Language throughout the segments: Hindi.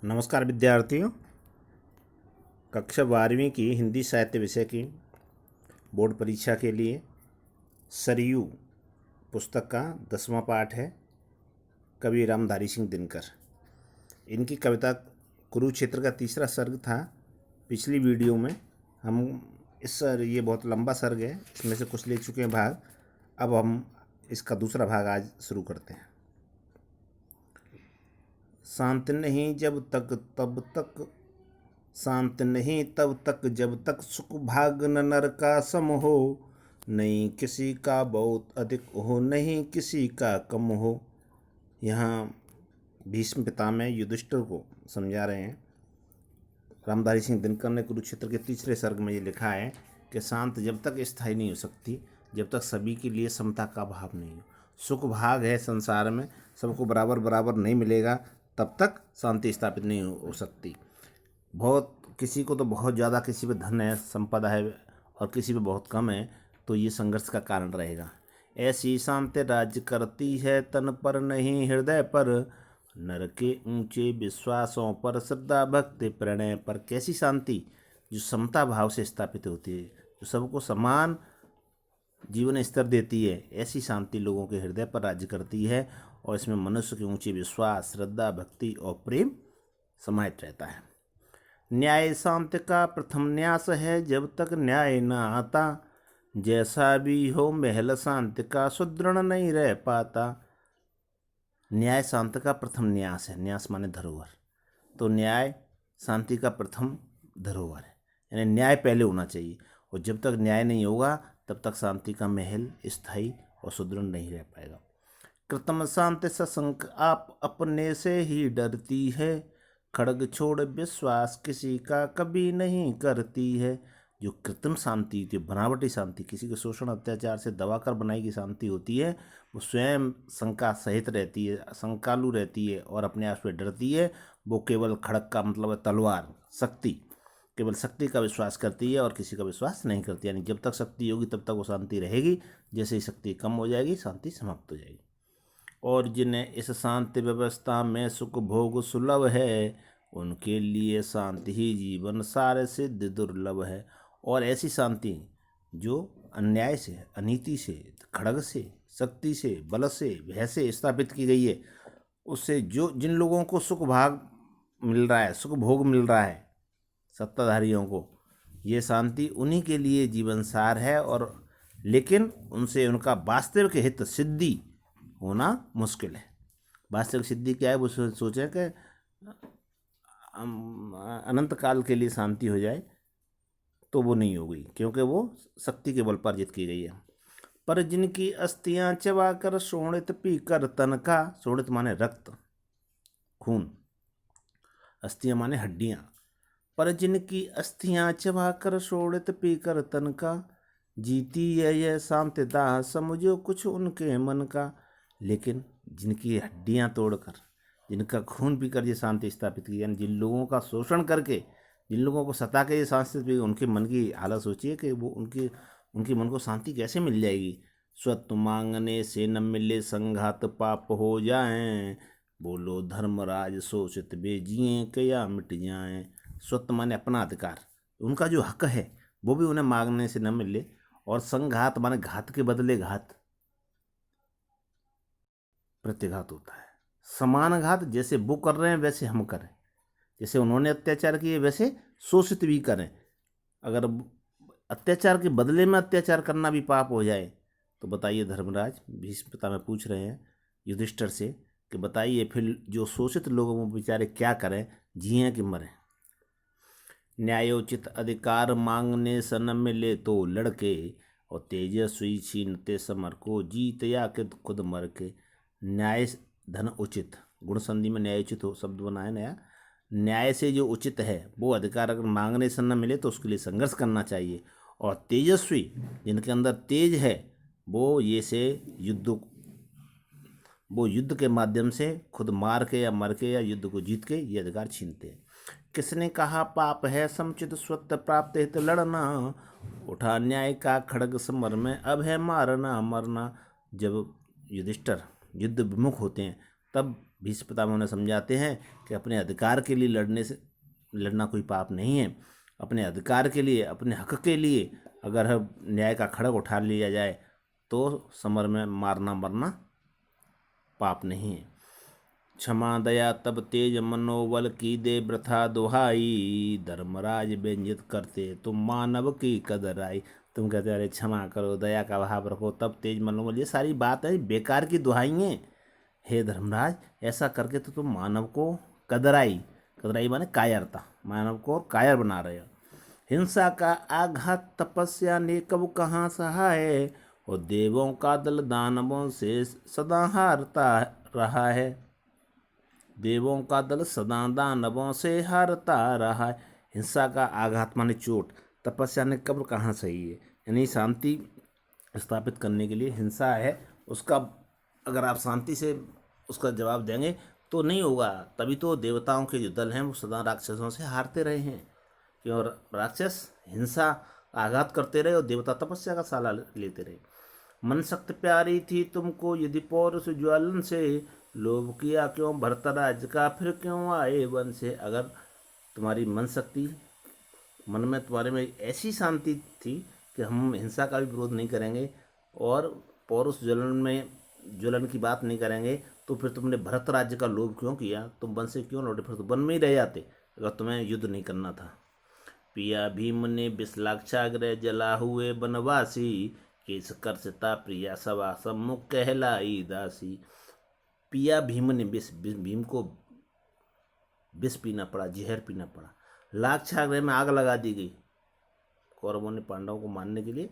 नमस्कार विद्यार्थियों। कक्षा 12वीं की हिंदी साहित्य विषय की बोर्ड परीक्षा के लिए सरयू पुस्तक का 10वां पाठ है कवि रामधारी सिंह दिनकर। इनकी कविता कुरुक्षेत्र का तीसरा सर्ग था। पिछली वीडियो में हम ये बहुत लंबा सर्ग है, इसमें से कुछ ले चुके हैं भाग। अब हम इसका दूसरा भाग आज शुरू करते हैं। शांत नहीं जब तक तब तक, शांत नहीं तब तक जब तक सुख भाग न नर का सम हो। नहीं किसी का बहुत अधिक हो, नहीं किसी का कम हो। यहाँ भीष्म पितामह युधिष्ठिर को समझा रहे हैं। रामधारी सिंह दिनकर ने कुरुक्षेत्र के तीसरे सर्ग में ये लिखा है कि शांत जब तक स्थायी नहीं हो सकती, जब तक सभी के लिए समता का भाव नहीं हो। सुख भाग है संसार में, सबको बराबर बराबर नहीं मिलेगा, तब तक शांति स्थापित नहीं हो सकती। बहुत किसी को तो बहुत ज़्यादा, किसी पे धन है, संपदा है, और किसी पे बहुत कम है, तो ये संघर्ष का कारण रहेगा। ऐसी शांति राज्य करती है तन पर नहीं हृदय पर, नर के ऊंचे विश्वासों पर श्रद्धा भक्ति प्रणय पर। कैसी शांति? जो समता भाव से स्थापित होती है, जो सबको समान जीवन स्तर देती है, ऐसी शांति लोगों के हृदय पर राज्य करती है। और इसमें मनुष्य के ऊंचे विश्वास, श्रद्धा, भक्ति और प्रेम समाहित रहता है। न्याय शांति का प्रथम न्यास है, जब तक न्याय न आता, जैसा भी हो महल शांति का सुदृढ़ नहीं रह पाता। न्याय शांति का प्रथम न्यास है। न्यास माने धरोहर, तो न्याय शांति का प्रथम धरोहर है, यानी न्याय पहले होना चाहिए। और जब तक न्याय नहीं होगा तब तक शांति का महल स्थायी और सुदृढ़ नहीं रह पाएगा। कृत्रिम शांति सशंक आप अपने से ही डरती है, खड़ग छोड़ विश्वास किसी का कभी नहीं करती है। जो कृत्रिम शांति, जो बनावटी शांति, किसी के शोषण अत्याचार से दबाकर बनाई गई शांति होती है, वो स्वयं शंका सहित रहती है, शंकालु रहती है और अपने आप से डरती है। वो केवल खड़ग का मतलब है तलवार, शक्ति, केवल शक्ति का विश्वास करती है और किसी का विश्वास नहीं करती। यानी जब तक शक्ति होगी तब तक वो शांति रहेगी, जैसे ही शक्ति कम हो जाएगी शांति समाप्त हो जाएगी। और जिन्हें इस शांति व्यवस्था में सुख भोग सुलभ है, उनके लिए शांति ही जीवन सार सिद्ध दुर्लभ है। और ऐसी शांति जो अन्याय से, अनीति से, खड़ग से, शक्ति से, बल से, भय से स्थापित की गई है, उससे जो जिन लोगों को सुख भाग मिल रहा है, सुख भोग मिल रहा है, सत्ताधारियों को, ये शांति उन्हीं के लिए जीवन सार है। और लेकिन उनसे उनका वास्तविक हित सिद्धि होना मुश्किल है। वास्तविक सिद्धि क्या है? वो सोचें कि अनंत काल के लिए शांति हो जाए, तो वो नहीं हो गई, क्योंकि वो शक्ति के बल पर अर्जित की गई है। पर जिनकी अस्थियां चबा कर शोणित पी कर तन का, शोणित माने रक्त, खून, अस्थियां माने हड्डियां। पर जिनकी अस्थियां चबा कर शोणित पी कर तन का, जीती है यह शांति दाह समझो कुछ उनके मन का। लेकिन जिनकी हड्डियां तोड़कर, जिनका खून पीकर ये शांति स्थापित की, यानी जिन लोगों का शोषण करके, जिन लोगों को सता के ये शांति, उनके मन की हालत सोचिए कि वो उनके मन को शांति कैसे मिल जाएगी। स्वत मांगने से न मिले संघात पाप हो जाएं, बोलो धर्मराज शोषित बेजिए क्या मिट जाएं। स्वत माने अपना अधिकार, उनका जो हक है वो भी उन्हें मांगने से न मिले। और संघात माने घात के बदले घात, प्रतिघात होता है। समान घात, जैसे वो कर रहे हैं वैसे हम करें, जैसे उन्होंने अत्याचार किए वैसे शोषित भी करें। अगर अत्याचार के बदले में अत्याचार करना भी पाप हो जाए, तो बताइए धर्मराज, भीष्म पितामह पूछ रहे हैं युधिष्ठिर से कि बताइए फिर जो शोषित लोगों में बेचारे क्या करें, जिए कि मरें। न्यायोचित अधिकार मांगने से न मिले तो लड़के, और तेजस्वी छीनते समर को जीत या कि खुद मर के। न्याय धन उचित, गुण संधि में न्यायोचित हो शब्द बना है नया। न्याय से जो उचित है वो अधिकार अगर मांगने से न मिले तो उसके लिए संघर्ष करना चाहिए। और तेजस्वी, जिनके अंदर तेज है, वो युद्ध के माध्यम से खुद मार के या मर के या युद्ध को जीत के ये अधिकार छीनते हैं। किसने कहा पाप है समुचित स्वत प्राप्त हित लड़ना, उठा न्याय का खड़ग समर में अब है मारना मरना। जब युधिष्ठिर युद्ध विमुख होते हैं तब भीष्म पितामह उन्हें समझाते हैं कि अपने अधिकार के लिए लड़ना कोई पाप नहीं है। अपने अधिकार के लिए, अपने हक के लिए अगर न्याय का खड़ग उठा लिया जाए तो समर में मारना मरना पाप नहीं है। क्षमा दया तब तेज मनोबल की दे वृथा दुहाई, धर्मराज व्यंजित करते तुम मानव की कदर आई। तुम कहते अरे क्षमा करो, दया का भाव रखो, तब तेज मनोबल, ये सारी बात है बेकार की दुहाई हैं। हे धर्मराज, ऐसा करके तो तुम मानव को कदराई, कदराई माने कायरता, मानव को कायर बना रहे हो। हिंसा का आघात तपस्या ने कब कहाँ सहाय, और देवों का दल दानवों से सदा हारता रहा है। देवों का दल सदा दानवों से हारता रहा है। हिंसा का आघात माने चोट, तपस्या ने कब्र कहाँ सही है, यानी शांति स्थापित करने के लिए हिंसा है, उसका अगर आप शांति से उसका जवाब देंगे तो नहीं होगा। तभी तो देवताओं के जो दल हैं वो सदा राक्षसों से हारते रहे हैं, क्यों? राक्षस हिंसा आघात करते रहे और देवता तपस्या का सहारा लेते रहे। मन शक्ति प्यारी थी तुमको यदि पौरुष ज्वलन से, लोभ किया क्यों भरतराज का फिर क्यों आए वन से। अगर तुम्हारी मन शक्ति, मन में तुम्हारे में ऐसी शांति थी कि हम हिंसा का भी विरोध नहीं करेंगे और पौरुष ज्वलन की बात नहीं करेंगे, तो फिर तुमने भरत राज्य का लोभ क्यों किया, तुम वन से क्यों लौटे, फिर तो वन में ही रह जाते अगर तुम्हें युद्ध नहीं करना था। पिया भीम ने विश्लाक्षाग्रह जला हुए बनवासी, केस करसता प्रिया सभा सम्मुख कहलाई दासी। पिया भीम ने भीम को विष पीना पड़ा, जहर पीना पड़ा। लाक्षागृह में आग लगा दी गई, कौरवों ने पांडवों को मारने के लिए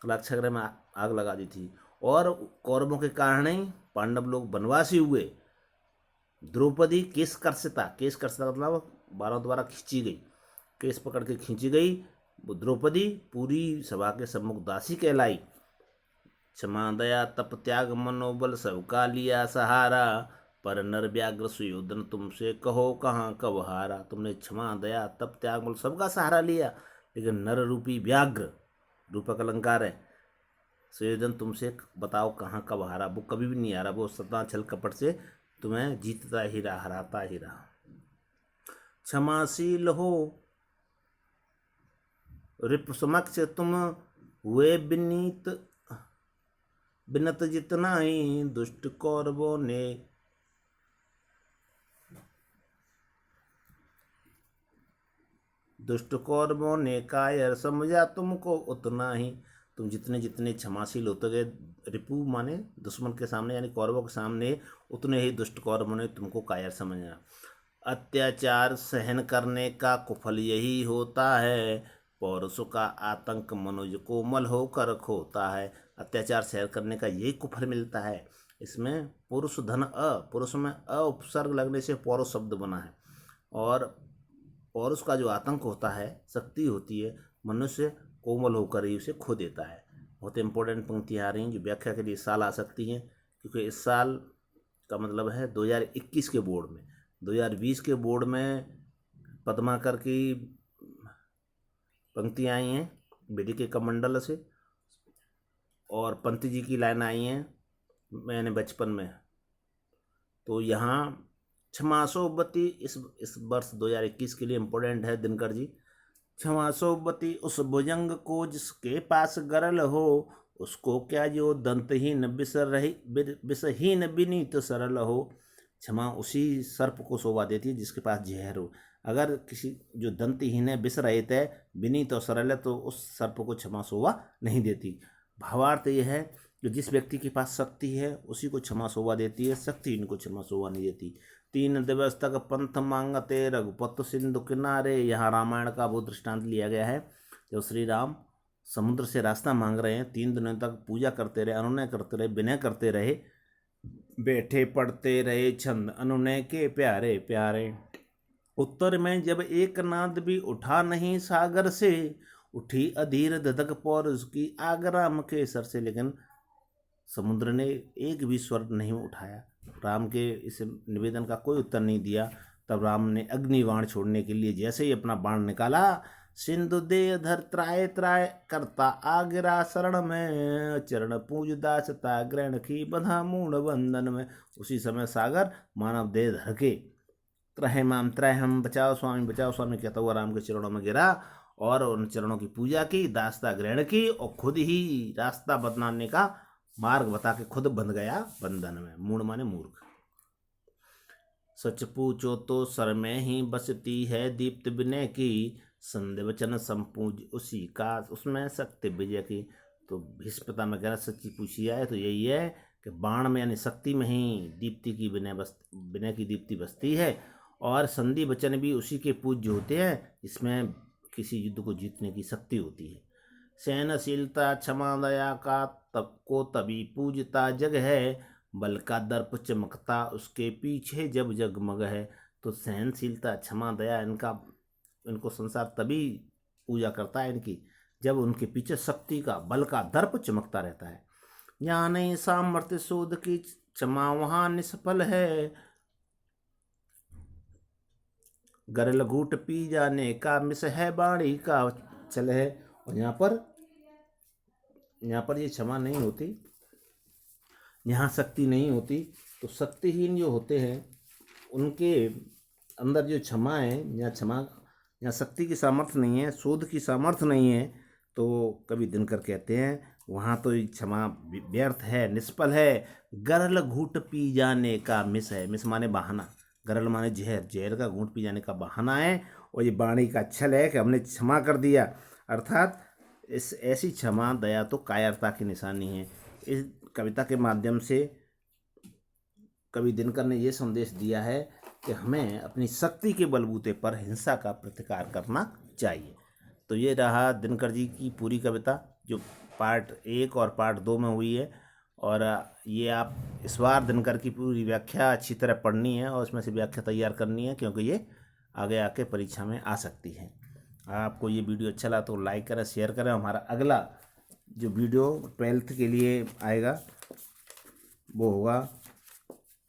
लाक्षागृह में आग लगा दी थी, और कौरवों के कारण ही पांडव लोग वनवासी हुए। द्रौपदी केस करसता मतलब 12 द्वारा खींची गई, केस पकड़ के खींची गई, वो द्रौपदी पूरी सभा के सम्मुख दासी कहलाई। क्षमा दया तप त्याग मनोबल सबका लिया सहारा, पर नर व्याघ्र सुयोधन तुमसे कहो कहाँ कब हारा। तुमने क्षमा दया तप त्याग मतलब सबका सहारा लिया, लेकिन नर रूपी व्याघ्र, रूपक अलंकार है, सुयोधन तुमसे बताओ कहाँ कब हारा। वो कभी भी नहीं हारा, वो सदा छल कपट से तुम्हें जीतता ही रहा, हराता ही रहा। क्षमाशील हो रिप समक्ष तुम हुए बिनत जितना ही, दुष्ट कौरवों ने कायर समझा तुमको उतना ही। तुम जितने जितने क्षमाशील होते गए, रिपु माने दुश्मन के सामने यानी कौरवों के सामने, उतने ही दुष्ट कौरवों ने तुमको कायर समझा। अत्याचार सहन करने का कुफल यही होता है, पौरुषों का आतंक मनुज कोमल होकर खोता है। अत्याचार सहन करने का यही कुफल मिलता है। इसमें पुरुष धन पुरुष में उपसर्ग लगने से पौरुष शब्द बना है, और पौरुष का जो आतंक होता है, शक्ति होती है, मनुष्य कोमल होकर ही उसे खो देता है। बहुत इंपॉर्टेंट पंक्तियाँ आ रही हैं जो व्याख्या के लिए साल आ सकती हैं, क्योंकि इस साल का मतलब है 2021 के बोर्ड में। 2020 के बोर्ड में पद्माकर की पंक्तियाँ आई हैं बेटी के कमंडल से, और पंत जी की लाइन आई हैं मैंने बचपन में। तो यहाँ क्षमासोवती इस वर्ष 2021 के लिए इम्पोर्टेंट है दिनकर जी। क्षमासोवती उस भुजंग को जिसके पास गरल हो, उसको क्या जो दंतहीन विषहीन विनीत सरल हो। क्षमा उसी सर्प को शोभा देती है जिसके पास जहर हो। अगर किसी जो दंतहीन है, विष रहित है, विनीत और सरल है, तो उस सर्प को क्षमा शोभा नहीं देती। भावार्थ यह है कि जिस व्यक्ति के पास शक्ति है उसी को क्षमा शोभा देती है, शक्तिहीन को क्षमा शोभा नहीं देती। 3 दिवस तक पंथ मांगते रघुपत सिंधु किनारे। यहाँ रामायण का वो दृष्टांत लिया गया है, जब श्री राम समुद्र से रास्ता मांग रहे हैं, 3 दिनों तक पूजा करते रहे, अनुनय करते रहे, विनय करते रहे, बैठे पढ़ते रहे छंद अनुनय के प्यारे प्यारे। उत्तर में जब एक नाद भी उठा नहीं सागर से, उठी अधीर धधक पौरुष की आग राम के सर से। लेकिन समुद्र ने एक भी स्वर नहीं उठाया, राम के इस निवेदन का कोई उत्तर नहीं दिया। तब राम ने अग्नि बाण छोड़ने के लिए जैसे ही अपना बाण निकाला, सिंधु देह धर त्राय त्राय करता आगिरा शरण में, चरण पूज दासता ग्रहण की बंधा मूढ़ बंधन में। उसी समय सागर मानव देह धर के त्रय माम त्रय हम बचाओ स्वामी कहता हुआ राम के चरणों में गिरा और उन चरणों की पूजा की, दासता ग्रहण की और खुद ही रास्ता बदलाने का मार्ग बता के खुद बंध गया बंधन में। मूढ़ माने मूर्ख। सच पूछो तो सर में ही बसती है दीप्त विनय की, संध्या वचन संपूज उसी का उसमें शक्ति विजय की। तो भीष्म में कह रहा सच्ची पूछी है तो यही है कि बाण में यानी शक्ति में ही दीप्ति की विनय की दीप्ति बसती है, और संधि वचन भी उसी के पूज्य होते हैं जिसमें किसी युद्ध को जीतने की शक्ति होती है। सहनशीलता क्षमा दया का को तभी पूजता जग है, बल का दर्प चमकता उसके पीछे जब जगमग है। तो सहनशीलता क्षमा दया इनको संसार तभी पूजा करता है इनकी जब उनके पीछे शक्ति का बल का दर्प चमकता रहता है। यहाँ नहीं सामर्थ्य शोध की क्षमा वहाँ निष्फल है, गरल घूट पी जाने का मिस है बाणी का चल है। और यहाँ पर ये क्षमा नहीं होती, यहाँ शक्ति नहीं होती। तो शक्तिहीन जो होते हैं उनके अंदर जो क्षमा है, यहाँ शक्ति की सामर्थ्य नहीं है, शोध की सामर्थ्य नहीं है। तो कवि दिनकर कहते हैं वहाँ तो क्षमा व्यर्थ है, निष्फल है। गरल घूट पी जाने का मिस है, मिस माने बहाना, गरल माने जहर का घूंट पी जाने का बहाना है। और ये बाणी का छल है कि हमने क्षमा कर दिया, अर्थात इस ऐसी क्षमा दया तो कायरता की निशानी है। इस कविता के माध्यम से कवि दिनकर ने ये संदेश दिया है कि हमें अपनी शक्ति के बलबूते पर हिंसा का प्रतिकार करना चाहिए। तो ये रहा दिनकर जी की पूरी कविता जो पार्ट 1 और पार्ट 2 में हुई है। और ये आप इस बार दिनकर की पूरी व्याख्या अच्छी तरह पढ़नी है और उसमें से व्याख्या तैयार करनी है, क्योंकि ये आगे आके परीक्षा में आ सकती है। आपको ये वीडियो अच्छा लगा तो लाइक करें, शेयर करें। हमारा अगला जो वीडियो 12th के लिए आएगा वो होगा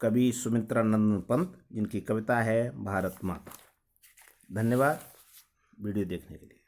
कवि सुमित्रानंद पंत, जिनकी कविता है भारत माता। धन्यवाद वीडियो देखने के लिए।